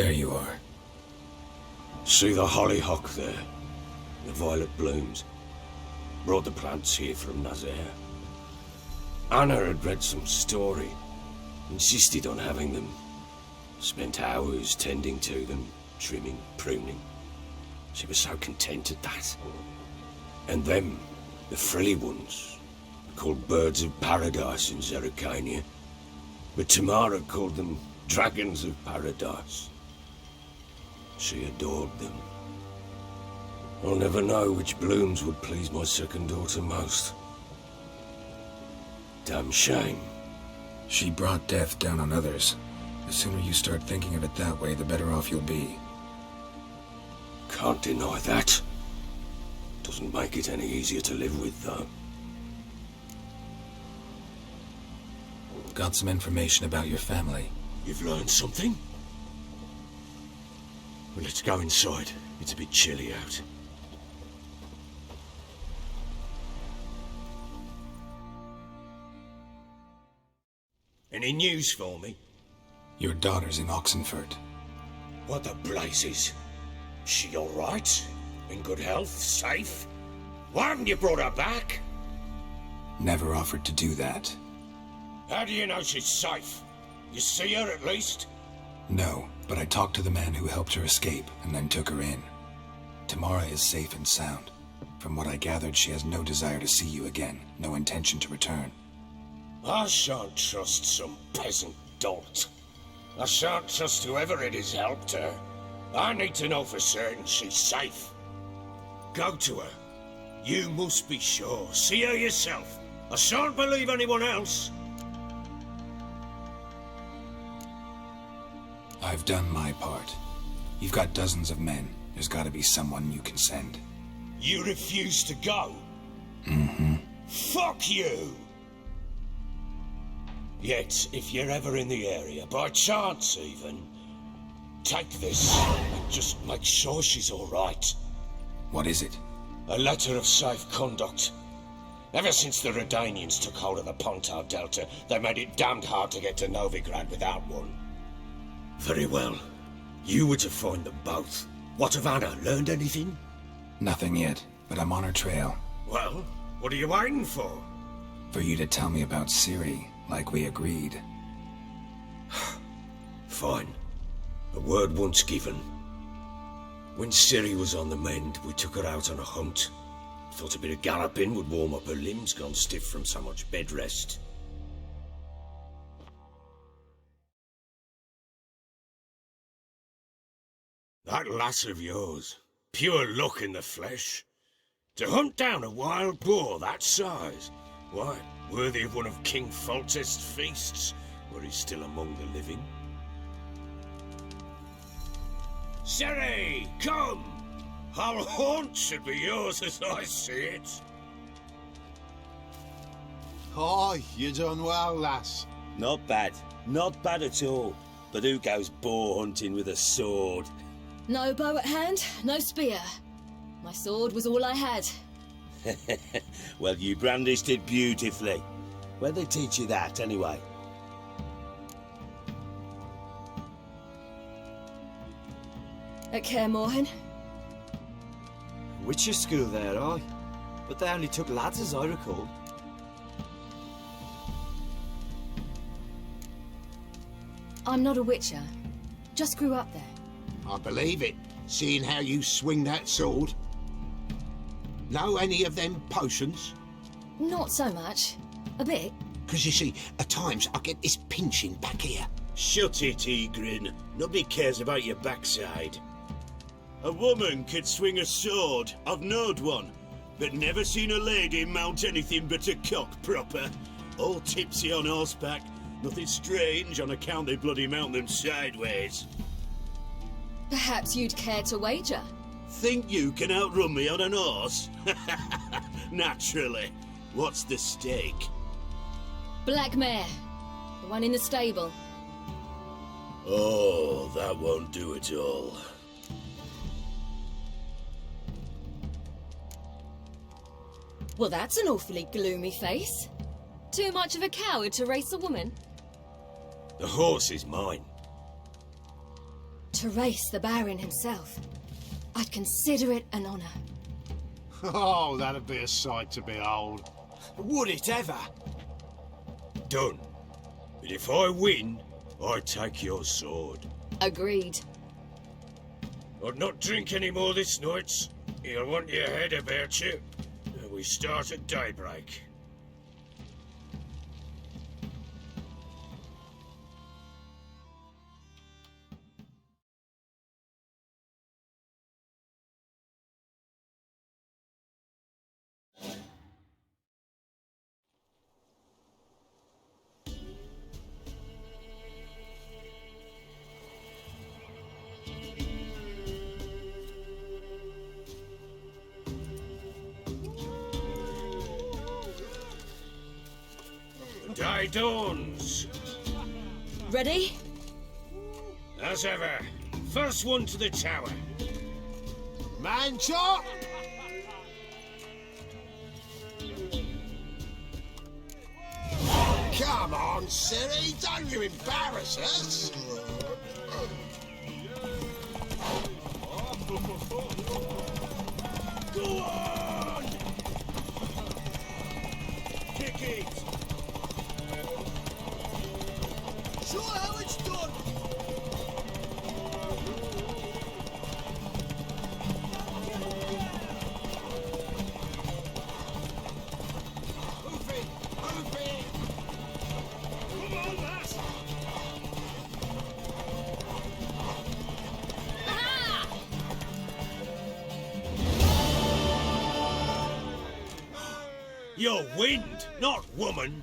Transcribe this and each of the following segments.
There you are. See the hollyhock there? The violet blooms. Brought the plants here from Nazaire. Anna had read some story. Insisted on having them. Spent hours tending to them, trimming, pruning. She was so content at that. And them, the frilly ones, called birds of paradise in Zerrikania. But Tamara called them dragons of paradise. She adored them. I'll never know which blooms would please my second daughter most. Damn shame. She brought death down on others. The sooner you start thinking of it that way, the better off you'll be. Can't deny that. Doesn't make it any easier to live with, though. Got some information about your family. You've learned something? Well, let's go inside. It's a bit chilly out. Any news for me? Your daughter's in Oxenford. What the blazes? She all right? In good health? Safe? Why haven't you brought her back? Never offered to do that. How do you know she's safe? You see her at least? No, but I talked to the man who helped her escape and then took her in. Tamara is safe and sound. From what I gathered, she has no desire to see you again, no intention to return. I shan't trust some peasant dolt. I shan't trust whoever it is helped her. I need to know for certain she's safe. Go to her. You must be sure. See her yourself. I shan't believe anyone else. I've done my part. You've got dozens of men. There's got to be someone you can send. You refuse to go? Mm-hmm. Fuck you! Yet, if you're ever in the area, by chance even, take this and just make sure she's all right. What is it? A letter of safe conduct. Ever since the Redanians took hold of the Pontar Delta, they made it damned hard to get to Novigrad without one. Very well. You were to find them both. What of Anna? Learned anything? Nothing yet, but I'm on her trail. Well, what are you waiting for? For you to tell me about Ciri, like we agreed. Fine. A word once given. When Ciri was on the mend, we took her out on a hunt. Thought a bit of galloping would warm up her limbs gone stiff from so much bed rest. That lass of yours, pure luck in the flesh. To hunt down a wild boar that size, why, worthy of one of King Foltest's feasts, where he's still among the living. Ciri, come! Our haunt should be yours as I see it. Aye, you done well, lass. Not bad. Not bad at all. But who goes boar hunting with a sword? No bow at hand, no spear. My sword was all I had. Well, you brandished it beautifully. Where'd they teach you that, anyway? At Kaer Morhen. Witcher school there, aye. But they only took lads as I recall. I'm not a witcher. Just grew up there. I believe it, seeing how you swing that sword. Know any of them potions? Not so much. A bit. Because you see, at times I get this pinching back here. Shut it, Egrin. Nobody cares about your backside. A woman could swing a sword. I've knowed one. But never seen a lady mount anything but a cock proper. All tipsy on horseback. Nothing strange on account they bloody mount them sideways. Perhaps you'd care to wager? Think you can outrun me on an horse? Naturally. What's the stake? Black mare. The one in the stable. Oh, that won't do at all. Well, that's an awfully gloomy face. Too much of a coward to race a woman? The horse is mine. To race the Baron himself, I'd consider it an honor. Oh, that'd be a sight to behold. Would it ever? Done. But if I win, I take your sword. Agreed. I'd not drink any more this night. You'll want your head about you. We start at daybreak. The day dawns. Ready? As ever, first one to the tower. Man chop! Come on, silly, don't you embarrass us! Go on! Kick it! Show how it's done! Move it! Move it! Come on, lass! You're wind, not woman.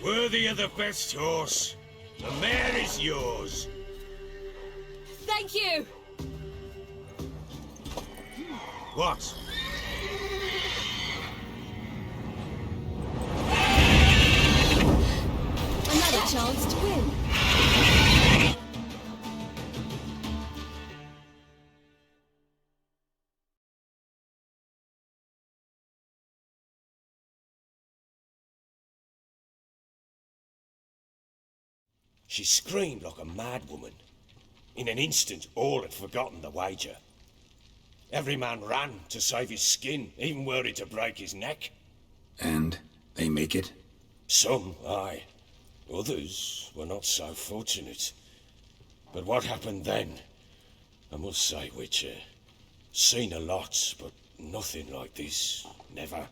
Worthy of the best horse. The mare is yours. Thank you! What? Another chance to win. She screamed like a mad woman. In an instant, all had forgotten the wager. Every man ran to save his skin, even were it to break his neck. And they make it? Some, aye. Others were not so fortunate. But what happened then? I must say, Witcher, seen a lot, but nothing like this. Never.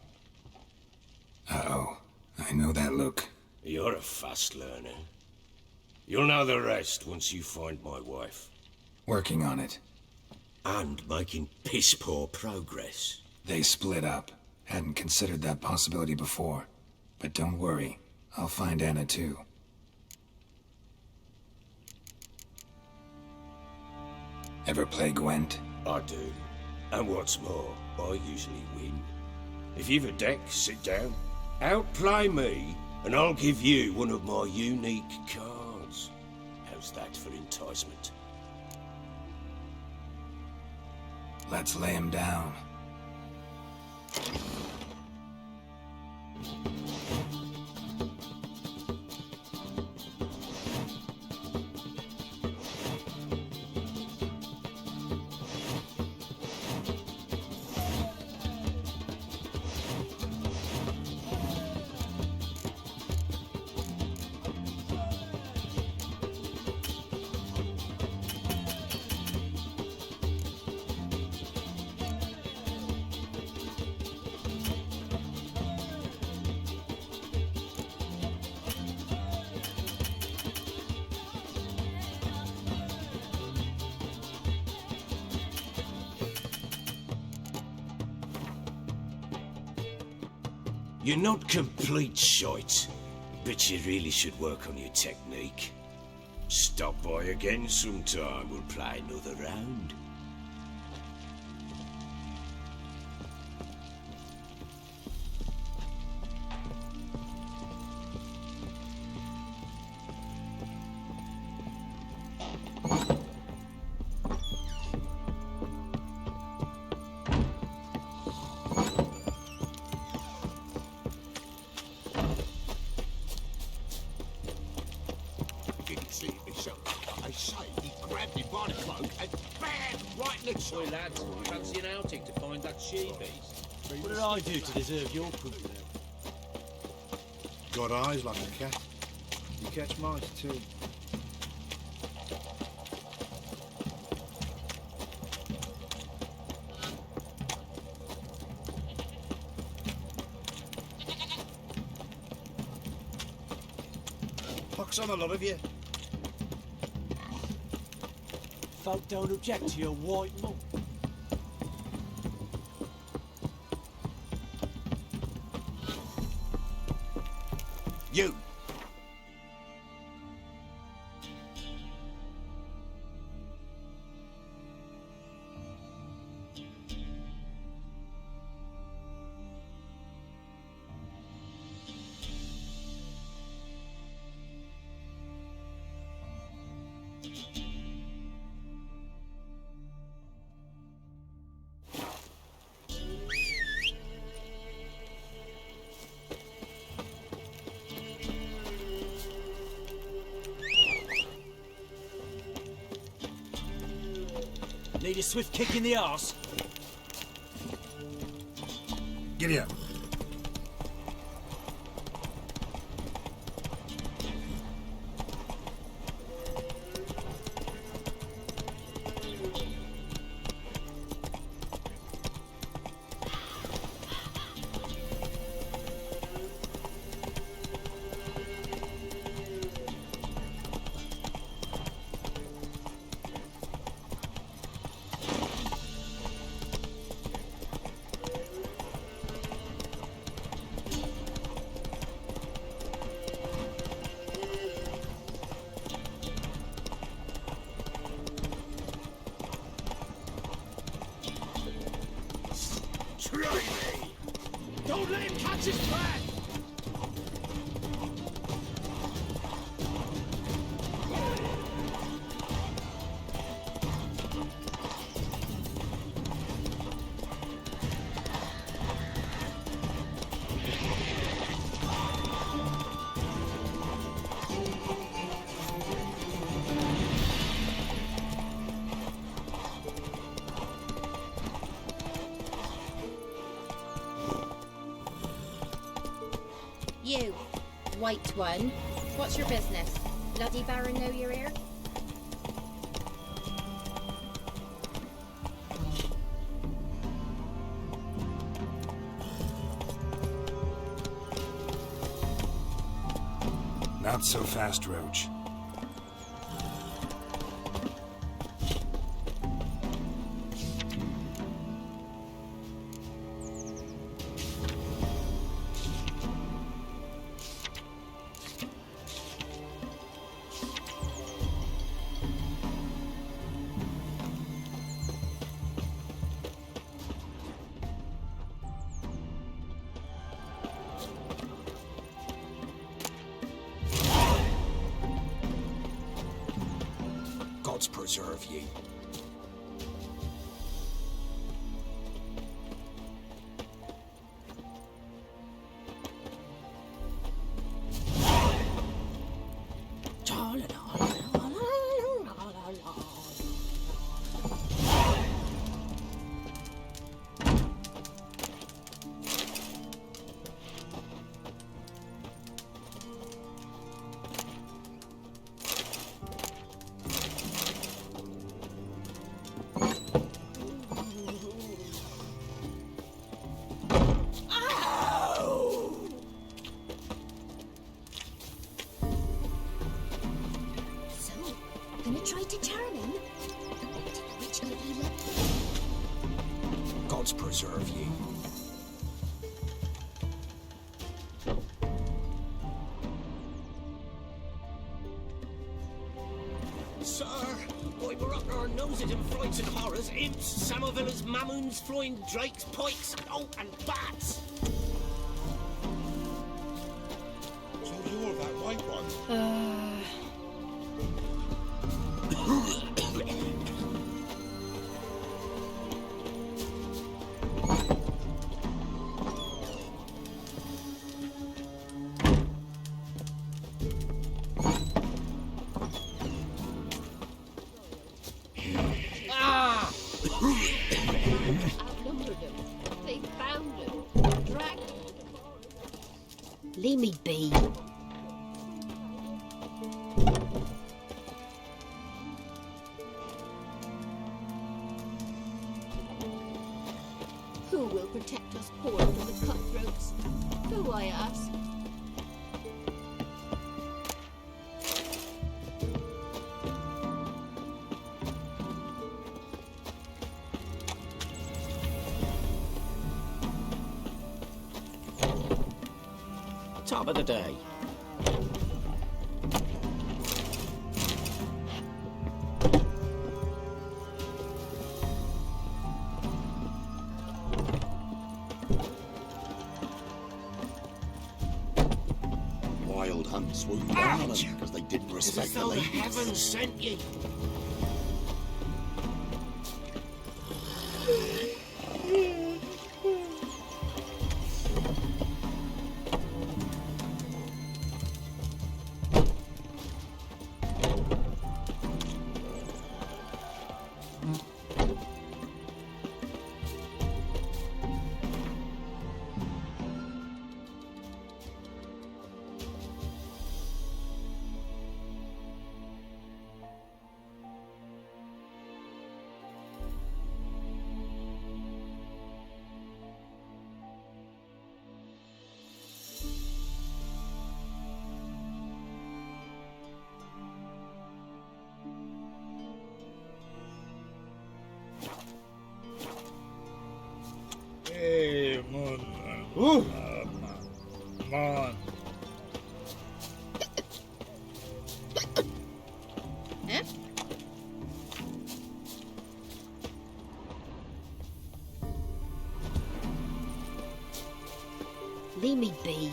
Uh-oh. I know that look. You're a fast learner. You'll know the rest once you find my wife. Working on it. And making piss-poor progress. They split up. Hadn't considered that possibility before. But don't worry. I'll find Anna too. Ever play Gwent? I do. And what's more, I usually win. If you've a deck, sit down. Outplay me, and I'll give you one of my unique cards. How's that for enticement? Let's lay him down. You're not complete shite, but you really should work on your technique. Stop by again sometime, we'll play another round. Didn't see it myself. I say he grabbed Hey lads, fancy an outing to find that she-beast? What did I do to deserve your company? Got eyes like a cat. You catch mice too. Pox on a lot of you. Folk don't object to your white mum. You! Need a swift kick in the arse. Giddy up. Try me! Don't let him catch his breath! You, white one, what's your business? Bloody Baron know you're here? Not so fast, Roach. Gods preserve you. Gonna try to charm him? Originally he left. Gods preserve you. Sir, boy, we're up our noses in frights and horrors. Imps, Samovillas, Mamoons, flying drakes, pikes, oh, and bats. So you're that white one. Leave me be. Who will protect us poor from the cutthroats? Who, I ask? Top of the day. Wild hunt swooped down on them because they didn't It's as respect the though the ladies. heavens sent ye. Hey, man. Ooh. Man. Eh? Leave me be.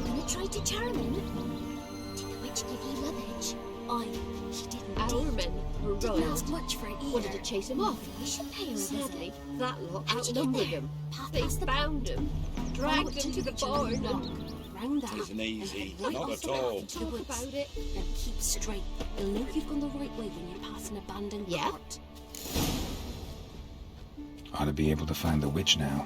Gonna try to charm him? Did the witch give you luggage? She didn't. Our men were Didn't royal. ask much for it either. Wanted to chase him off. You should pay her a Sadly, visit. that lot How'd you get outnumbered there? them. Path They past the found him, dragged him to the barn, and Round that. Isn't easy. Right Not off at the all. back to the talk woods. about it. Then keep straight. You'll know you've gone the right way when you pass an abandoned cart. Ought to be able to find the witch now.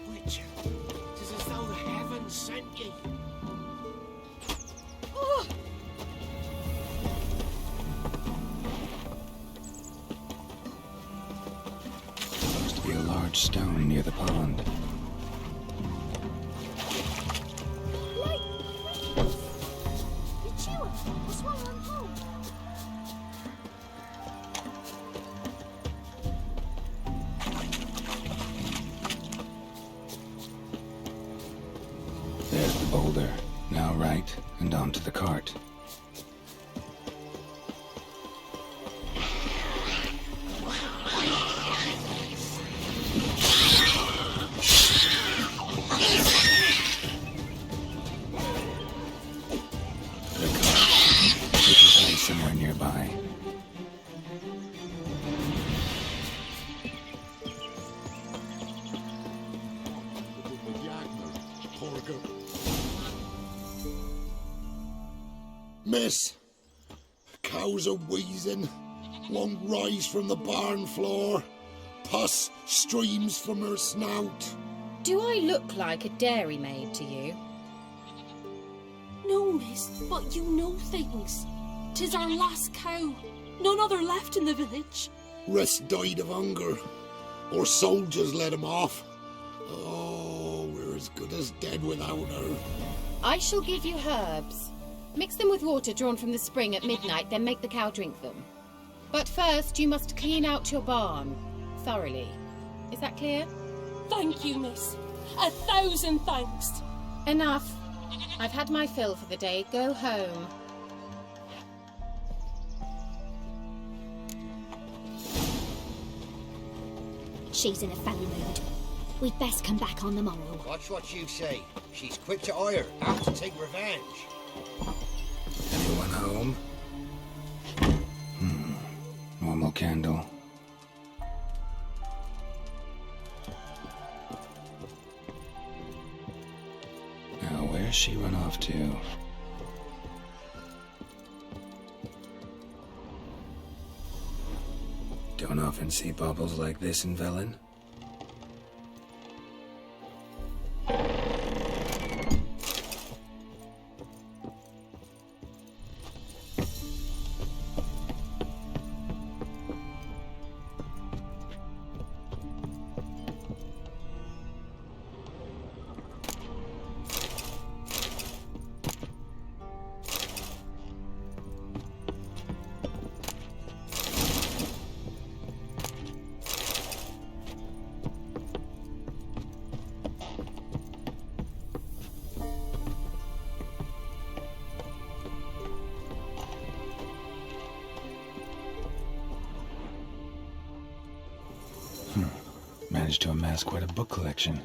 Witcher, it's as though the heavens sent ye. Looks to be a large stone near the pond. It's you. That's why I'm home. There's the boulder. Now right, and onto the cart. The cart. Which is hiding somewhere nearby. Miss, cows are wheezing, won't rise from the barn floor, pus streams from her snout. Do I look like a dairymaid to you? No, miss, but you know things. 'Tis our last cow. None other left in the village. Rest died of hunger, or soldiers let him off. Oh, we're as good as dead without her. I shall give you herbs. Mix them with water drawn from the spring at midnight, then make the cow drink them. But first, you must clean out your barn thoroughly. Is that clear? Thank you, miss. 1,000 thanks. Enough. I've had my fill for the day. Go home. She's in a foul mood. We'd best come back on the morrow. Watch what you say. She's quick to ire, apt to take revenge. Anyone home? Normal candle. Now, where's she run off to? Don't often see baubles like this in Velen. Managed to amass quite a book collection.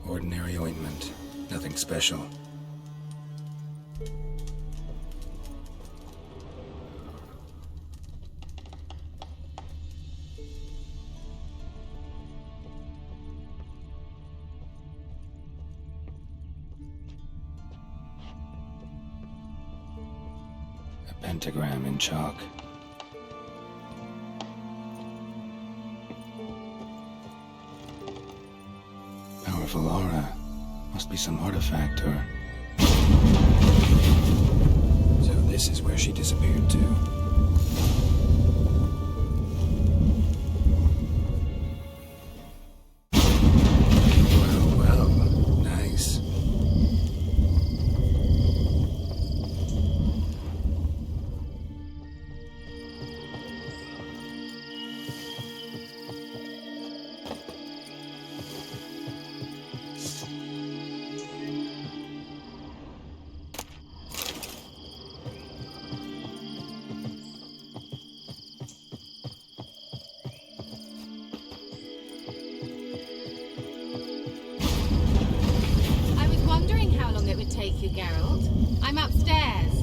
Ordinary ointment. Nothing special. A pentagram in chalk. Powerful aura. Must be some artifact or... So this is where she disappeared to. Well, nice. Take you, Geralt. I'm upstairs.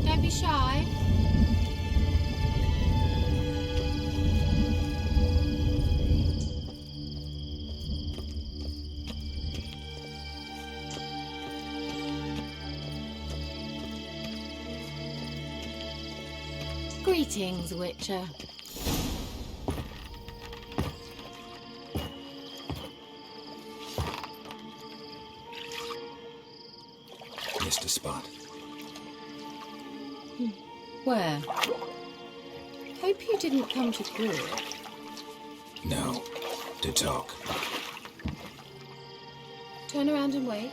Don't be shy. Greetings, Witcher. Missed a spot. Where? Hope you didn't come to grill. No. To talk. Turn around and wait.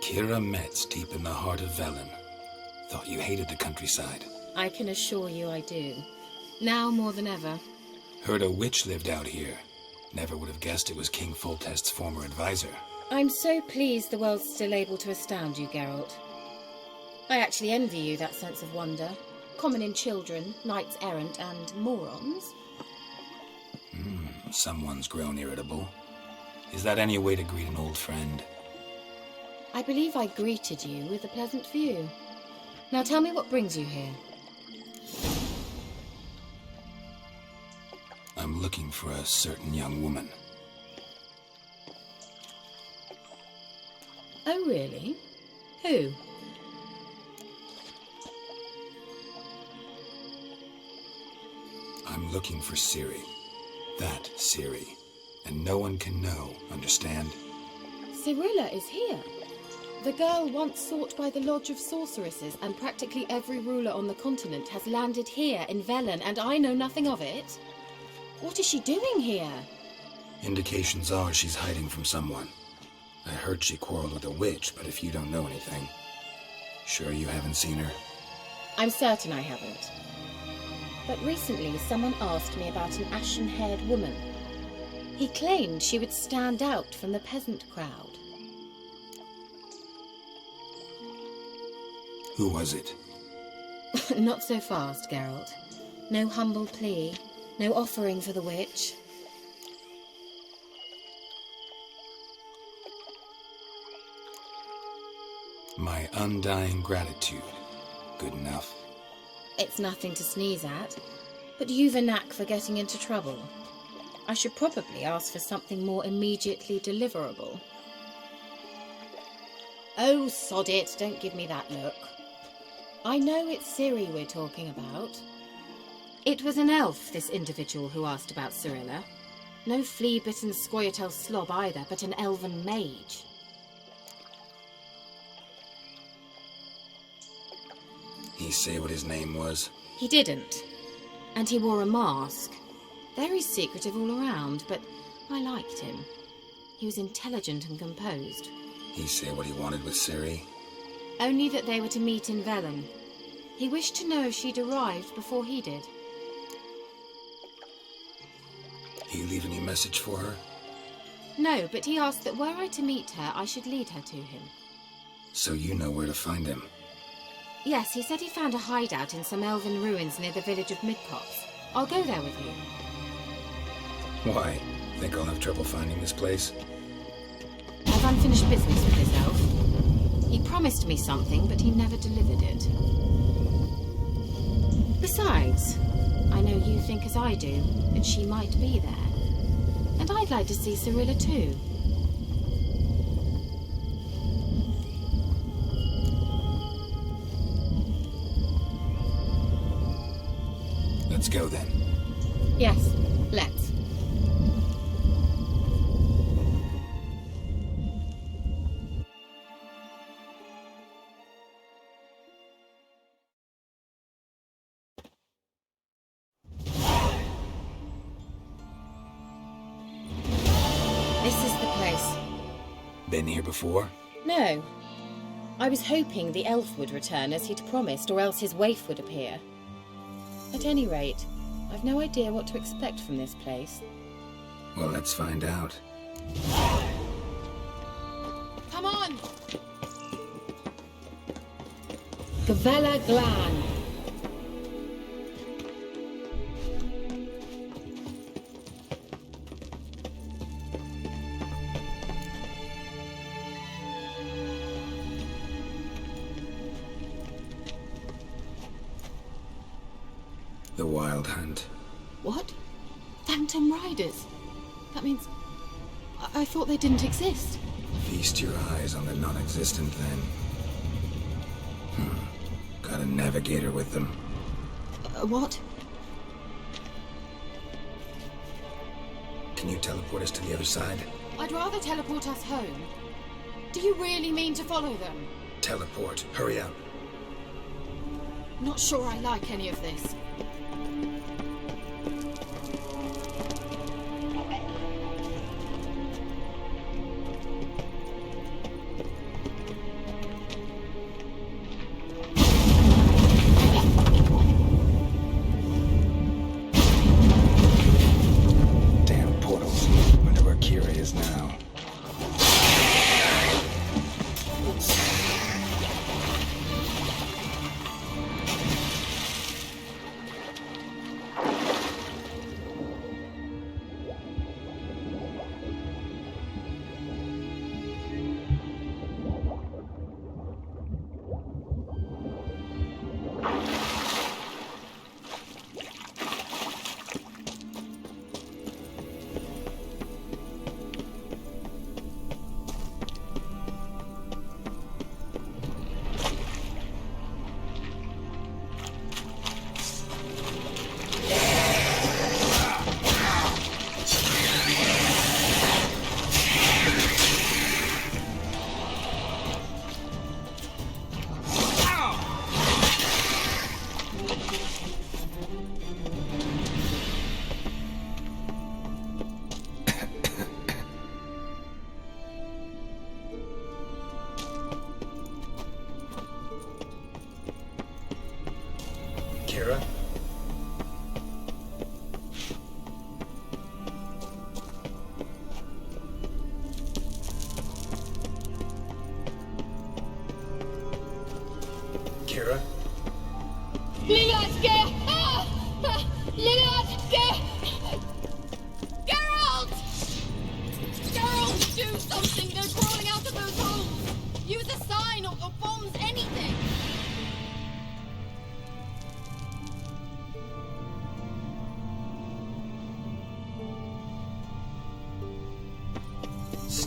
Kira Metz, deep in the heart of Velen. Thought you hated the countryside. I can assure you I do. Now more than ever. Heard a witch lived out here. Never would have guessed it was King Foltest's former advisor. I'm so pleased the world's still able to astound you, Geralt. I actually envy you that sense of wonder. Common in children, knights errant, and morons. Someone's grown irritable. Is that any way to greet an old friend? I believe I greeted you with a pleasant view. Now tell me what brings you here. I'm looking for a certain young woman. Oh, really? Who? I'm looking for Ciri. That Ciri. And no one can know, understand? Cirilla is here. The girl once sought by the Lodge of Sorceresses, and practically every ruler on the continent has landed here in Velen, and I know nothing of it. What is she doing here? Indications are she's hiding from someone. I heard she quarreled with a witch, but if you don't know anything, sure you haven't seen her? I'm certain I haven't. But recently someone asked me about an ashen-haired woman. He claimed she would stand out from the peasant crowd. Who was it? Not so fast, Geralt. No humble plea, no offering for the witch. My undying gratitude. Good enough. It's nothing to sneeze at, but you've a knack for getting into trouble. I should probably ask for something more immediately deliverable. Oh, sod it, don't give me that look. I know it's Ciri we're talking about. It was an elf, this individual who asked about Cirilla. No flea-bitten Scoia'tael slob either, but an elven mage. He say what his name was? He didn't. And he wore a mask. Very secretive all around, but I liked him. He was intelligent and composed. He say what he wanted with Ciri? Only that they were to meet in Velen. He wished to know if she'd arrived before he did. He leave any message for her? No, but he asked that were I to meet her, I should lead her to him. So you know where to find him? Yes, he said he found a hideout in some elven ruins near the village of Midcopse. I'll go there with you. Why? Think I'll have trouble finding this place? I've unfinished business with this elf. He promised me something, but he never delivered it. Besides, I know you think as I do, that she might be there. And I'd like to see Cirilla too. Let's go then. Yes, let's. This is the place. Been here before? No. I was hoping the elf would return as he'd promised, or else his waif would appear. At any rate, I've no idea what to expect from this place. Well, let's find out. Come on! Gavella Glan. The Wild Hunt. What? Phantom Riders? That means... I thought they didn't exist. Feast your eyes on the non-existent then. Got a navigator with them. What? Can you teleport us to the other side? I'd rather teleport us home. Do you really mean to follow them? Teleport. Hurry up. Not sure I like any of this. Damn portals. Wonder where Kira is now.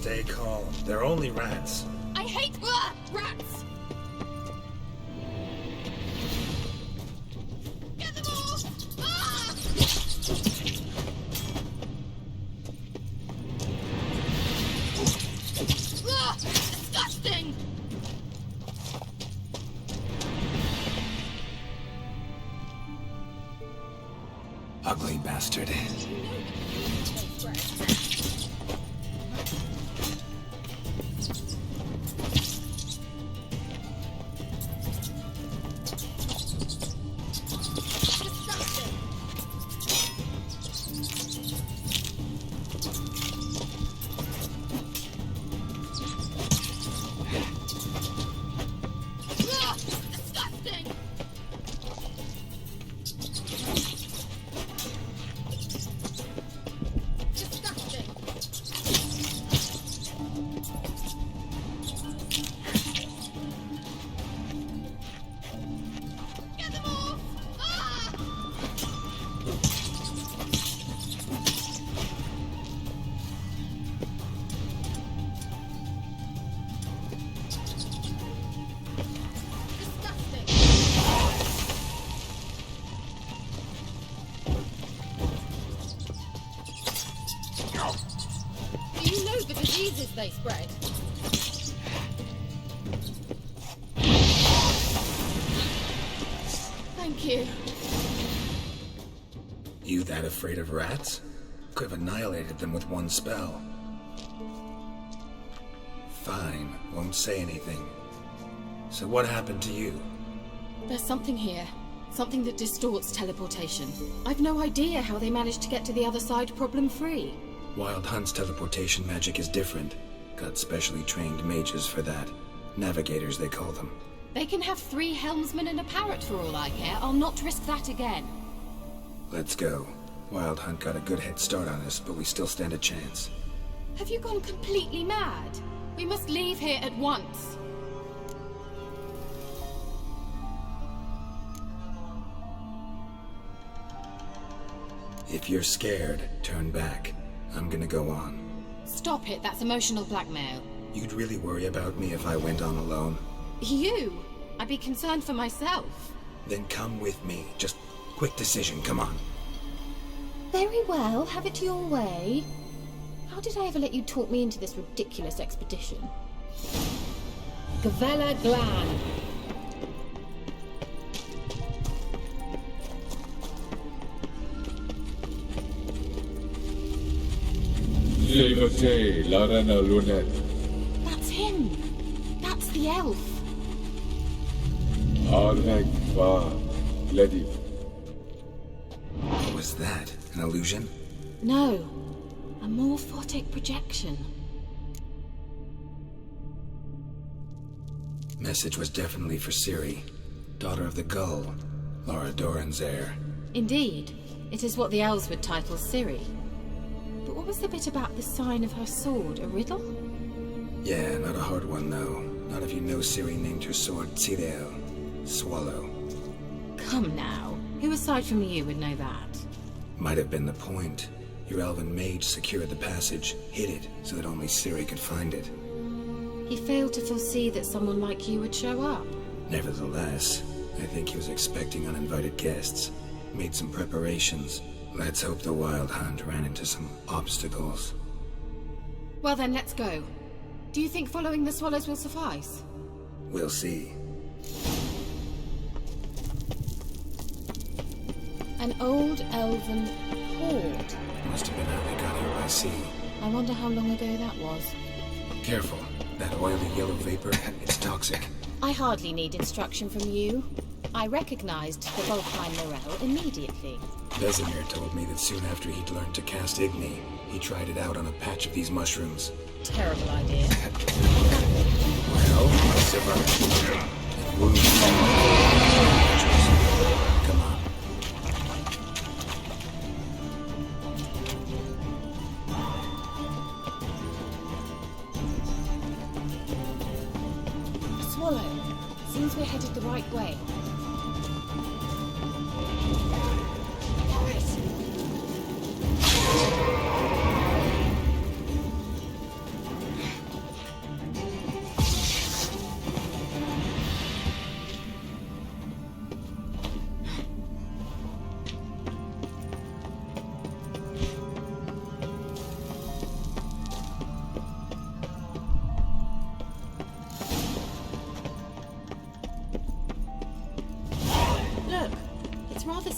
Stay calm. They're only rats. I hate rats! Get them all! Ah! Ah! Disgusting! Ugly bastard. Diseases they spread. Thank you. You that afraid of rats? Could have annihilated them with one spell. Fine, won't say anything. So what happened to you? There's something here. Something that distorts teleportation. I've no idea how they managed to get to the other side problem-free. Wild Hunt's teleportation magic is different. Got specially trained mages for that. Navigators, they call them. They can have 3 helmsmen and a parrot for all I care. I'll not risk that again. Let's go. Wild Hunt got a good head start on us, but we still stand a chance. Have you gone completely mad? We must leave here at once. If you're scared, turn back. I'm gonna go on. Stop it, that's emotional blackmail. You'd really worry about me if I went on alone? You? I'd be concerned for myself. Then come with me. Just quick decision, come on. Very well, have it your way. How did I ever let you talk me into this ridiculous expedition? Gavella Glan. That's him. That's the elf. What was that? An illusion? No. A morphotic projection. Message was definitely for Ciri, daughter of the Gull, Laura Doran's heir. Indeed. It is what the elves would title Ciri. But what was the bit about the sign of her sword? A riddle? Yeah, not a hard one though. Not if you know Ciri named her sword Tirel, Swallow. Come now. Who aside from you would know that? Might have been the point. Your elven mage secured the passage, hid it, so that only Ciri could find it. He failed to foresee that someone like you would show up. Nevertheless, I think he was expecting uninvited guests. Made some preparations. Let's hope the Wild Hunt ran into some obstacles. Well then, let's go. Do you think following the swallows will suffice? We'll see. An old elven hoard. Must have been how they got here by sea. I wonder how long ago that was. Careful. That oily yellow vapor, it's toxic. I hardly need instruction from you. I recognized the Volkheim Morel immediately. Vesemir told me that soon after he'd learned to cast Igni, he tried it out on a patch of these mushrooms. Terrible idea. Well, survive. And wounds. Come on. Swallow. Seems we're headed the right way.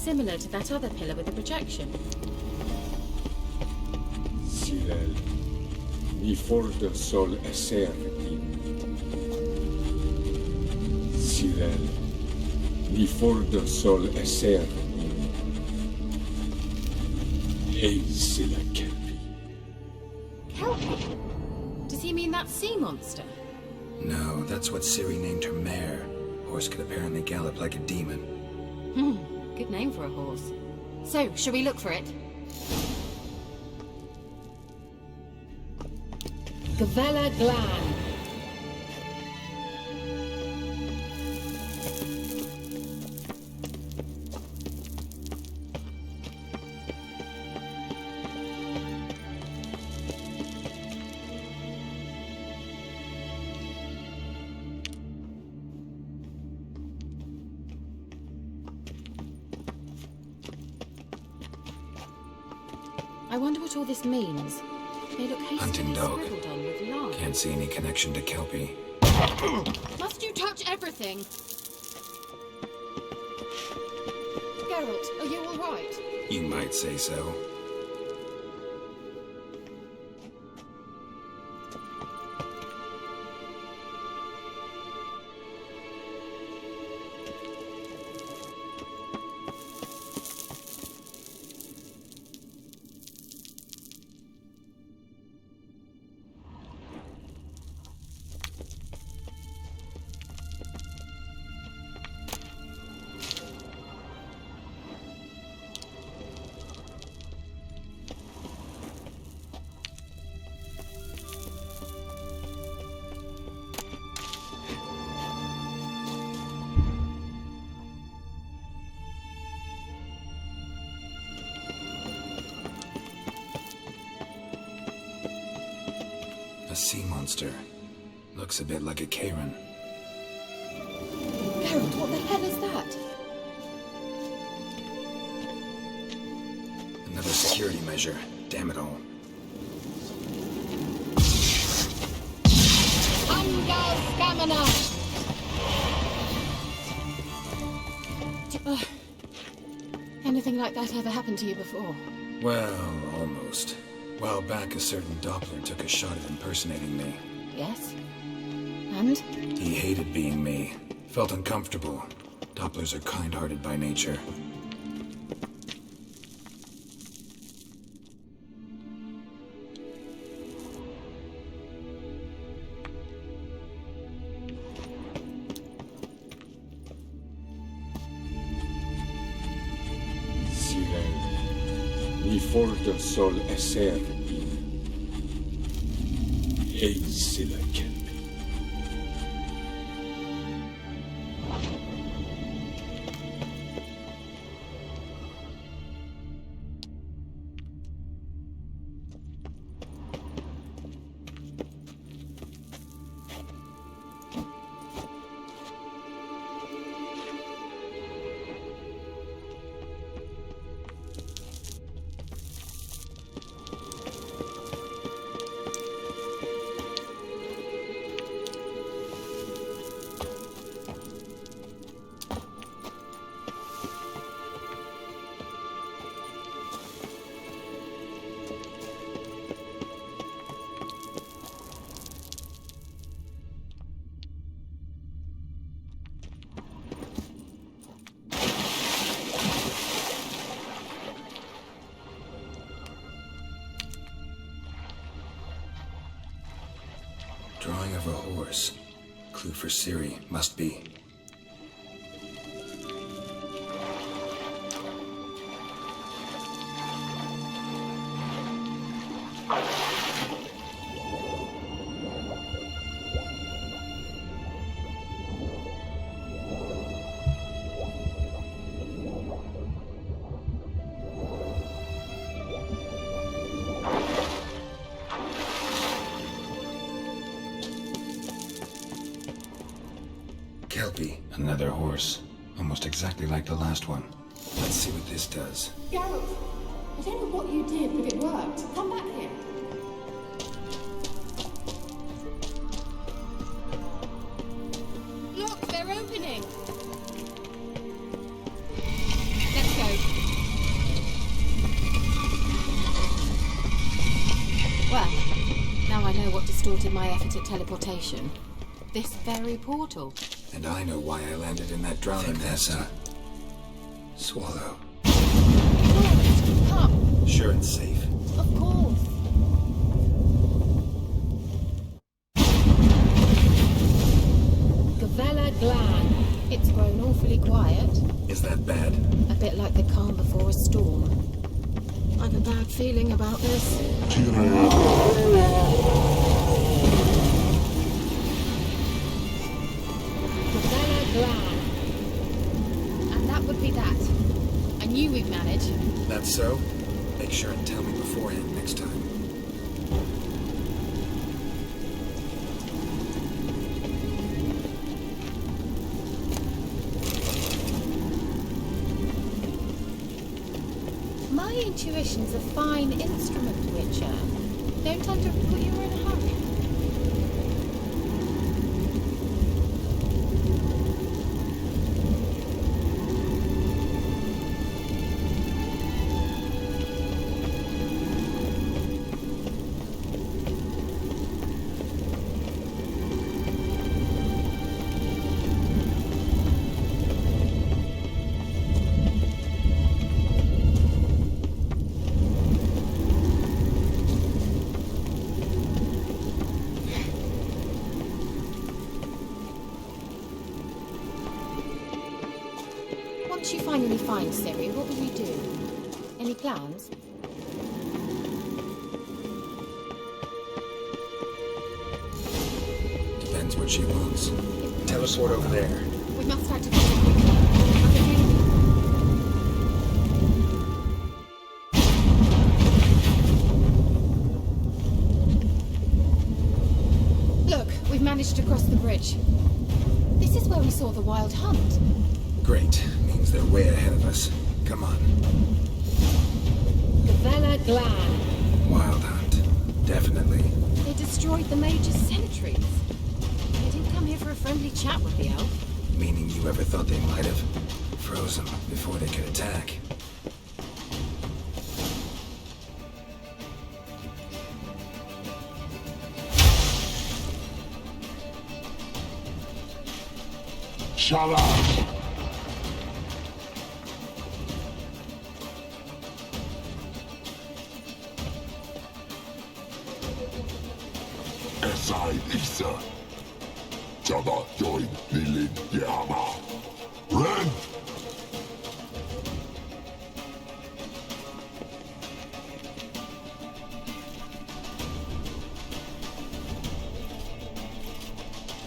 similar to that other pillar with the projection. Sirel, mi forda sol esser in. Sirel, mi forda sol esser in. Hey, Silla Kelpie. Kelpie? Does he mean that sea monster? No, that's what Ciri named her mare. Horse could apparently gallop like a demon. Good name for a horse. So, shall we look for it? Gavella Glan. I wonder what all this means. They look hastily Hunting dog. scribbled on with lime. Can't see any connection to Kelpie. Must you touch everything? Geralt, are you all right? You might say so. A sea monster. Looks a bit like a Karen. Geralt, what the hell is that? Another security measure. Damn it all. Angal Stamina! Anything like that ever happened to you before? Well, almost. A while back, a certain Doppler took a shot at impersonating me. Yes? And? He hated being me. Felt uncomfortable. Dopplers are kind-hearted by nature. Sirel, mi forda sol esser in. Hey, Silla Kelpie. Drawing of a horse. Clue for Ciri, must be. Kelpie, another horse. Almost exactly like the last one. Let's see what this does. Geralt, I don't know what you did, but it worked. Come back here. Look, they're opening! Let's go. know what distorted my effort at teleportation? This very portal. And I know why I landed in that drowning mess. Swallow. Come. Sure it's safe. Of course. Gavella Glan. It's grown awfully quiet. Is that bad? A bit like the calm before a storm. I've a bad feeling about this. Gavella Glan. And that would be that. I knew we'd manage. That's so? Make sure and tell me beforehand next time. My intuition's a fine instrument, Witcher. Don't put you in a hurry. Once you finally find Ciri, what will you do? Any plans? Depends what she wants. Teleport over there. We must activate it quickly. Look, we've managed to cross the bridge. This is where we saw the wild hunt. Great. Means they're way ahead of us. Come on. Gavella Glan. Wild hunt. Definitely. They destroyed the Mage's sentries. They didn't come here for a friendly chat with the elf. Meaning you ever thought they might have froze them before they could attack. Shut up! Esai Isa. Java join Lilin Yama. Red!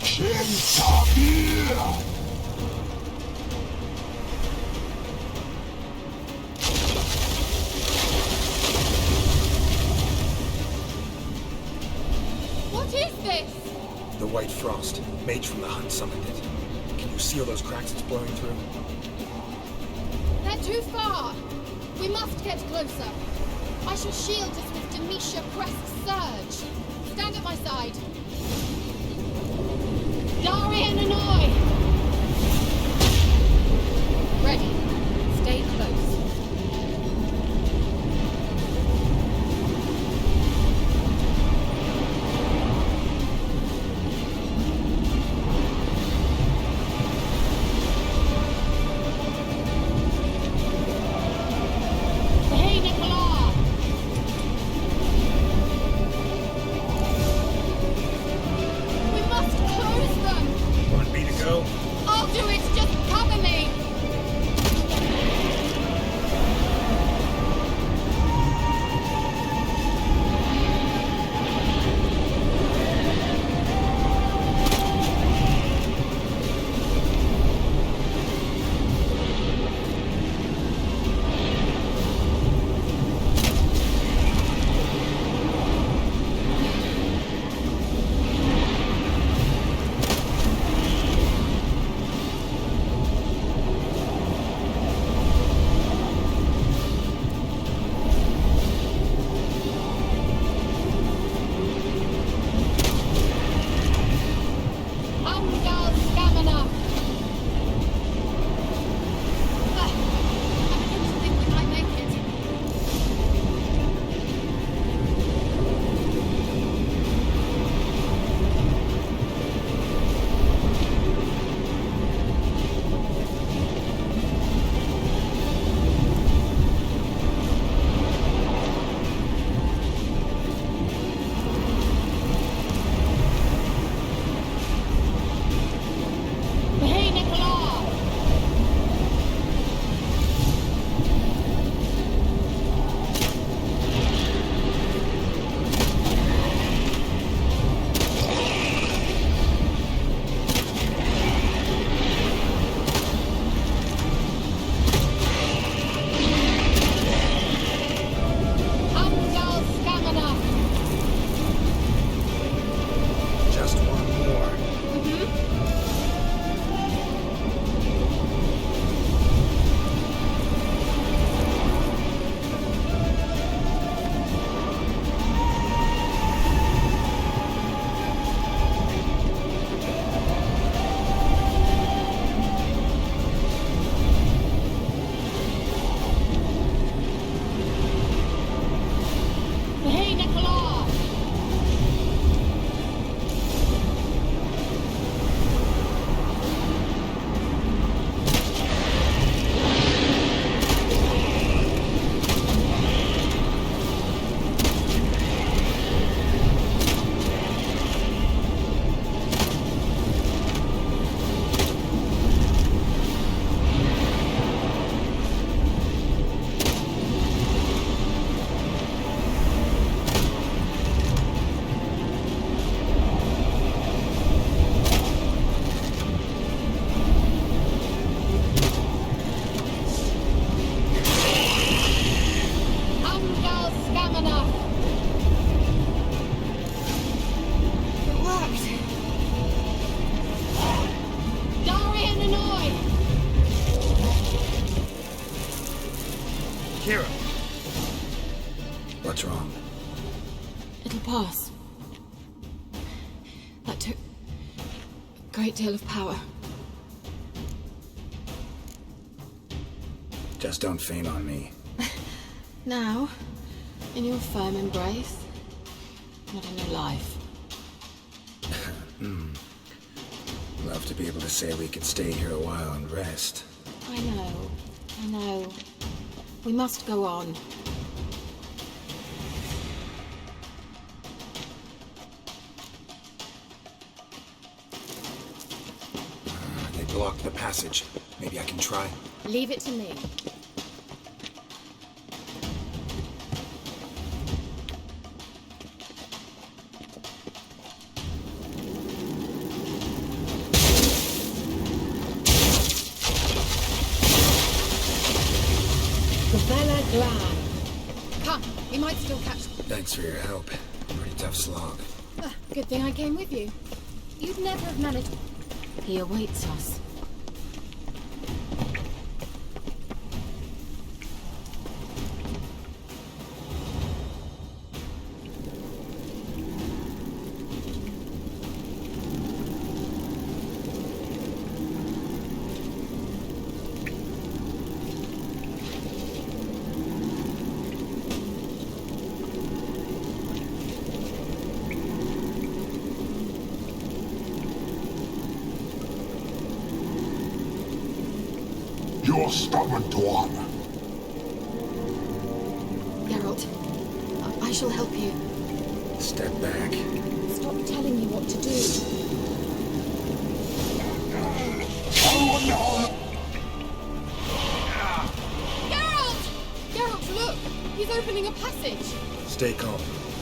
Shintabir! The white frost. Mage from the hunt summoned it. Can you see all those cracks it's blowing through? They're too far. We must get closer. I shall shield us with Demetia Crest's surge. Stand at my side. Darian and I! Ready. Stay close. What's wrong? It'll pass. That took a great deal of power. Just don't faint on me. Now, in your firm embrace, not in your life. Love to be able to say we could stay here a while and rest. I know. We must go on. They blocked the passage. Maybe I can try. Leave it to me. Come, we might still catch... Thanks for your help. Pretty tough slog. Good thing I came with you. You'd never have managed... He awaits us. You're stubborn, Tuan. Geralt, I shall help you. Step back. Stop telling you what to do. Geralt! Geralt, look! He's opening a passage. Stay calm.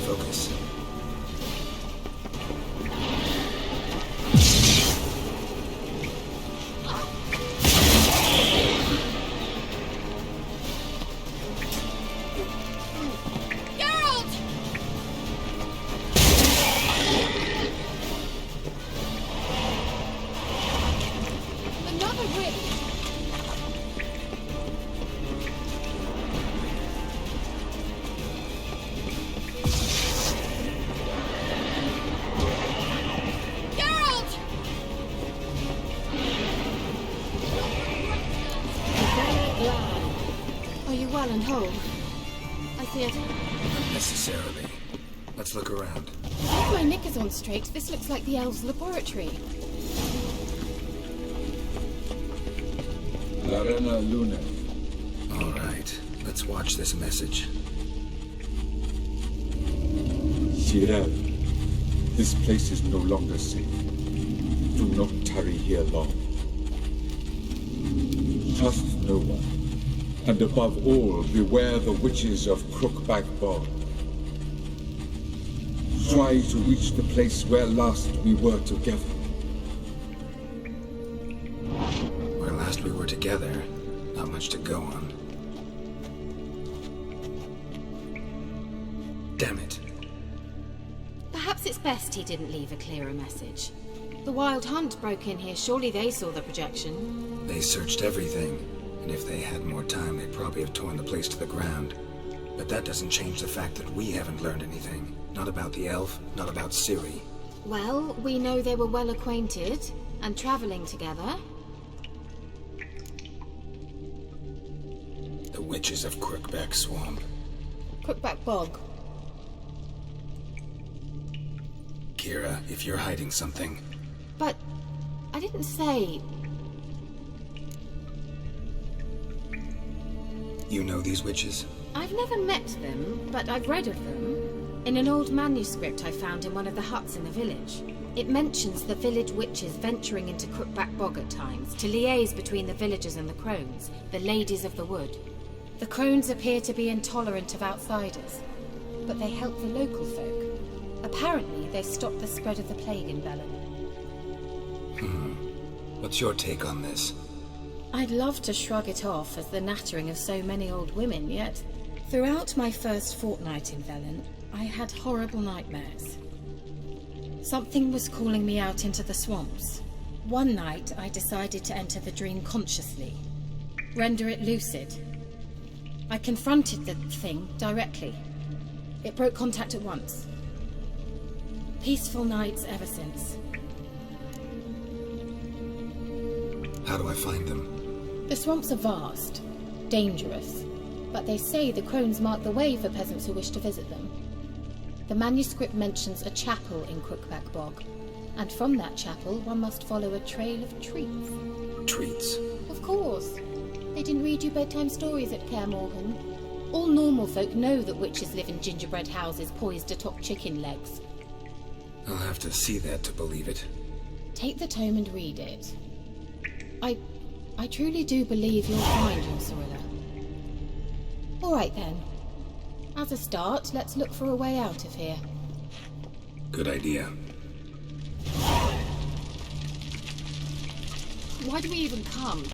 Focus. Well and whole. I see it. Not necessarily. Let's look around. If my knickers on straight, this looks like the elves' laboratory. Larena Luna. All right. Let's watch this message. Cyril, this place is no longer safe. Do not tarry here long. Trust no one. And above all, beware the witches of Crookback Bog. Try to reach the place where last we were together. Where last we were together, not much to go on. Damn it. Perhaps it's best he didn't leave a clearer message. The Wild Hunt broke in here. Surely they saw the projection. They searched everything. And if they had more time, they'd probably have torn the place to the ground. But that doesn't change the fact that we haven't learned anything. Not about the elf, not about Ciri. Well, we know they were well acquainted and traveling together. The witches of Crookback Swamp. Crookback Bog. Kira, if you're hiding something... But I didn't say... You know these witches? I've never met them, but I've read of them. In an old manuscript I found in one of the huts in the village. It mentions the village witches venturing into Crookback Bog at times to liaise between the villagers and the crones, the ladies of the wood. The crones appear to be intolerant of outsiders, but they help the local folk. Apparently, they stopped the spread of the plague in Velen. What's your take on this? I'd love to shrug it off as the nattering of so many old women, yet throughout my first fortnight in Velen, I had horrible nightmares. Something was calling me out into the swamps. One night, I decided to enter the dream consciously, render it lucid. I confronted the thing directly. It broke contact at once. Peaceful nights ever since. How do I find them? The swamps are vast, dangerous, but they say the crones mark the way for peasants who wish to visit them. The manuscript mentions a chapel in Crookback Bog, and from that chapel one must follow a trail of treats. Treats? Of course. They didn't read you bedtime stories at Kaer Morhen. All normal folk know that witches live in gingerbread houses poised atop chicken legs. I'll have to see that to believe it. Take the tome and read it. I truly do believe you'll find your Cyrilla. All right then. As a start, let's look for a way out of here. Good idea. Why do we even come?